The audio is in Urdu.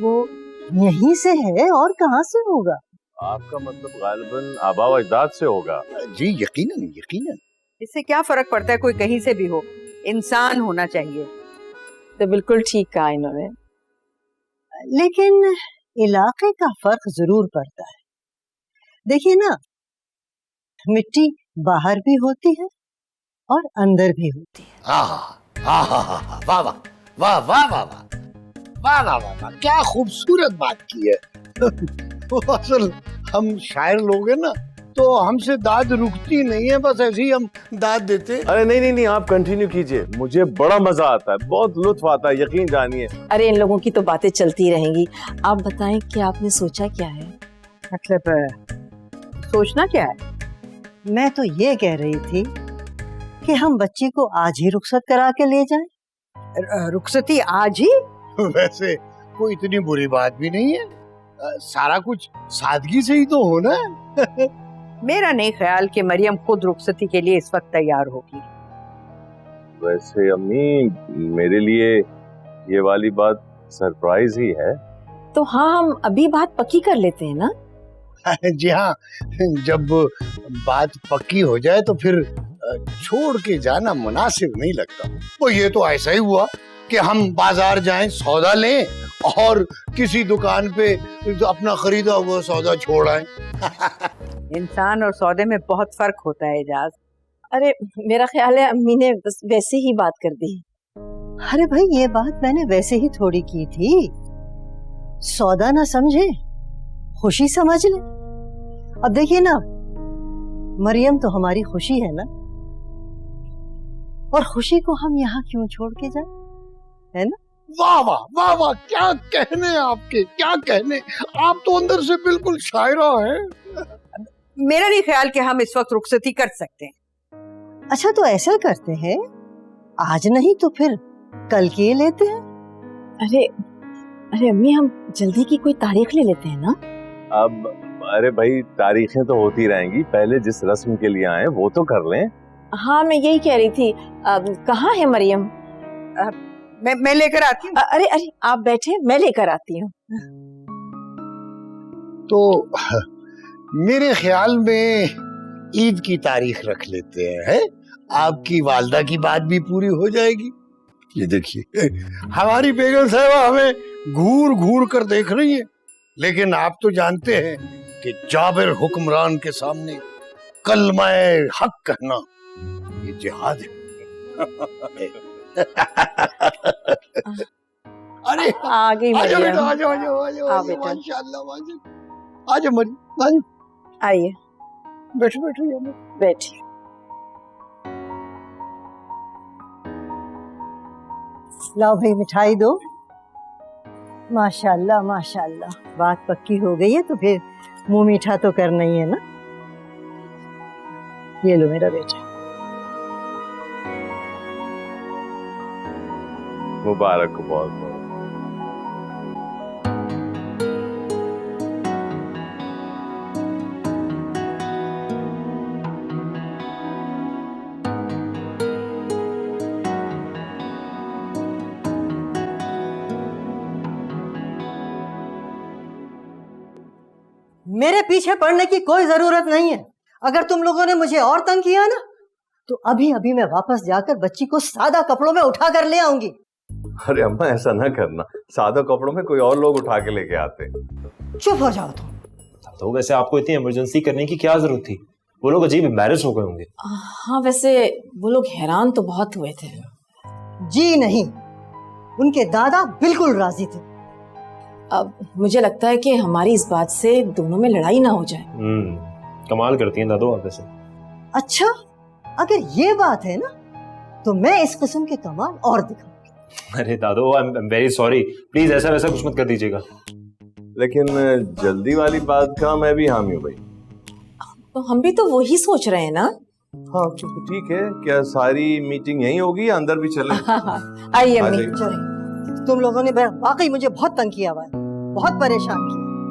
وہ یہیں سے ہے اور کہاں سے ہوگا؟ آپ کا مطلب غالباً آبا و اجداد سے ہوگا؟ جی یقیناً یقیناً. اس سے کیا فرق پڑتا ہے کوئی کہیں سے بھی ہو، انسان ہونا چاہیے. تو بالکل ٹھیک کہا انہوں نے. لیکن علاقے کا فرق ضرور پڑتا ہے. دیکھیے نا، مٹی باہر بھی ہوتی ہے اور اندر بھی ہوتی ہے. واہ واہ واہ واہ واہ واہ واہ واہ واہ واہ، کیا خوبصورت بات کی ہے. اصل ہم شاعر لوگ ہیں نا، تو ہم سے داد رکتی نہیں ہے، بس ایسے ہی ہم داد دیتے. ارے نہیں، آپ کنٹینیو کیجئے، مجھے بڑا مزہ آتا ہے، بہت لطف آتا ہے، یقین جانیے. ارے ان لوگوں کی تو باتیں چلتی رہیں گی. آپ بتائیں کہ آپ نے سوچا کیا ہے؟ مطلب سوچنا کیا ہے؟ میں تو یہ کہہ رہی تھی کہ ہم بچی کو آج ہی رخصت کرا کے لے جائیں. رخصتی آج ہی؟ ویسے کوئی اتنی بری بات بھی نہیں ہے، سارا کچھ سادگی سے ہی تو ہونا ہے. میرا نہیں خیال کہ مریم خود رخصتی کے لیے اس وقت تیار ہوگی. ویسے امی، میرے لیے یہ والی بات سرپرائز ہی ہے. تو ہاں، ہم ابھی بات پکی کر لیتے ہیں نا. جی ہاں، جب بات پکی ہو جائے تو پھر چھوڑ کے جانا مناسب نہیں لگتا. وہ یہ تو ایسا ہی ہوا کہ ہم بازار جائیں، سودا لیں اور کسی دکان پہ اپنا خریدا ہوا سودا چھوڑ آئیں. انسان اور سودے میں بہت فرق ہوتا ہے اعجاز. ارے میرا خیال ہے امی نے بس ویسے ہی بات کر دی. ارے بھائی، یہ بات میں نے ویسے ہی تھوڑی کی تھی. سودا نہ سمجھے، خوشی سمجھ لیں. اب دیکھیے نا، مریم تو ہماری خوشی ہے نا، اور خوشی کو ہم یہاں کیوں چھوڑ کے جائیں، ہے نا؟ واہ واہ واہ واہ، کیا کہنے آپ کے، کیا کہنے. آپ تو اندر سے بالکل شاعرہ ہیں. میرا نہیں خیال کہ ہم اس وقت رخصتی کر سکتے ہیں. اچھا تو ایسا کرتے ہیں، آج نہیں تو پھر کل کی لیتے ہیں. ارے امی، ہم جلدی کی کوئی تاریخ لے لیتے ہیں نا. اب ارے بھائی، تاریخیں تو ہوتی رہیں گی، پہلے جس رسم کے لیے آئے وہ تو کر لیں. ہاں، میں یہی کہہ رہی تھی. کہاں ہے مریم؟ میں لے کر آتی ہوں. ارے آپ بیٹھے، میں لے کر آتی ہوں. تو میرے خیال میں عید کی تاریخ رکھ لیتے ہیں. آپ کی والدہ کی بات بھی پوری ہو جائے گی. یہ دیکھیے، ہماری بیگم صاحبہ ہمیں گھور گھور کر دیکھ رہی ہیں، لیکن آپ تو جانتے ہیں کہ جابر حکمران کے سامنے کلمہ حق کہنا یہ جہاد ہے. ارے آ گئی آجا مریم. بیٹا، آجا بیٹا. ماشاءاللہ، آجا مریم، آئیے، بیٹھو. بیٹھیے. لاؤ بھائی، مٹھائی دو. ماشاءاللہ ماشاءاللہ، بات پکی ہو گئی ہے تو پھر منہ میٹھا تو کرنا ہی ہے نا. یہ لو میرا بیٹا. مبارک ہو بہت بہت. میرے پیچھے پڑنے کی کوئی ضرورت نہیں ہے. اگر تم لوگوں نے مجھے اور تنگ کیا نا تو ابھی میں واپس جا کر بچی کو سادہ کپڑوں میں اٹھا کر لے آؤں گی. ارے اماں، ایسا نہ کرنا، سادہ کپڑوں میں کوئی اور لوگ اٹھا کے لے کے آتے. چپ ہو جاؤ تم. تو ویسے آپ کو اتنی ایمرجنسی کرنے کی کیا ضرورت تھی؟ وہ لوگ عجیب امبیرس ہو گئے ہوں گے. ہاں، ویسے وہ لوگ حیران تو بہت ہوئے تھے. جی نہیں، ان کے دادا بالکل راضی تھے. اب مجھے لگتا ہے کہ ہماری اس بات سے دونوں میں لڑائی نہ ہو جائے. کمال کرتی ہیں دادو آپ ویسے. اچھا، اگر یہ بات ہے نا تو میں اس قسم کے کمال اور دکھاؤں گی. ارے دادو، I am very sorry, please ایسا ویسا کچھ مت کر دیجیے گا. لیکن جلدی والی بات کا میں بھی حامی ہوں بھائی. تو ہم بھی تو وہی سوچ رہے ہیں نا. ہاں ٹھیک ہے. کیا ساری میٹنگ یہیں ہوگی یا اندر بھی چلیں؟ آئیے امی. تم لوگوں نے واقعی مجھے بہت تنگ کیا ہوا ہے، بہت پریشان کیا.